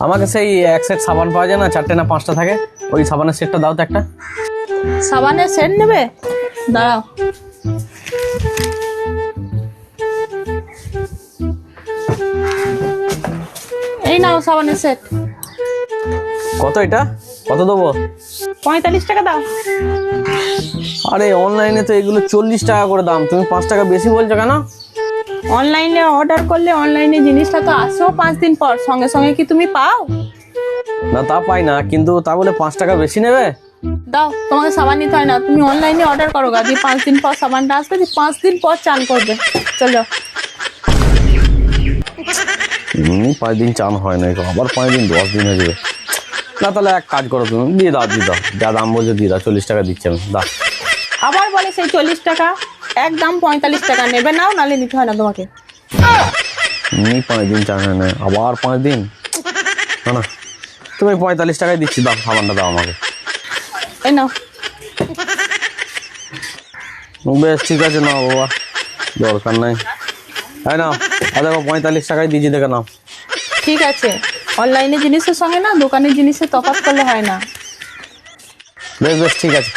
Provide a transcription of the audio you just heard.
আমাকে সেই এক সেট সাবান পাওয়া যায় না, 4টে না 5টা থাকে, ওই সাবানের সেটটা দাও তো একটা। সাবানের সেট নেবে? দাঁড়াও। এই নাও সাবানের সেট। কত এটা? কত দেবো? 45 টাকা দাও। আরে অনলাইনে তো এগুলো 40 টাকা করে দাম, তুমি 5 টাকা বেশি বলছো কেন? অনলাইনে অর্ডার করলে অনলাইনে জিনিসটা তো আসেও 5 দিন পর, সঙ্গে সঙ্গে কি তুমি পাও? না তা পাই না, কিন্তু তা বলে 5 টাকা বেশি নেবে? দাও, তোমাকে সাবান নিতে হয় না, তুমি অনলাইনে অর্ডার করো গা, দিয়ে 5 দিন পর সাবানটা আসবে, দিয়ে 5 দিন পর চান করবে। চলো। 5 দিন চান হয় না, আবার 5 দিন 10 দিন হয়ে যাবে। না তাহলে এক কাজ করো, তুমি দিয়ে দাও, যা দাম বলছো দিয়ে দাও, 40 টাকা দিচ্ছি আমি, দাও। আবার বলে সেই 40 টাকা, একদম 45 টাকা নেবে, নাও, নালে নিতে হয় না তোমাকে। 5 দিন চান হয় না, আবার 5 দিন, না না, তুমি 45 টাকায় দিচ্ছি, দাও সাবানটা দাও আমাকে। এই নাও। বেশ ঠিক আছে, নাও বাবা, দরকার নাই। তাই নাও, দেখো 45 টাকায় দিচ্ছি, দেখে নাও। ঠিক আছে, অনলাইনে জিনিসের সঙ্গে না দোকানের জিনিসের তফাৎ করলে হয় না। বেশ বেশ ঠিক আছে।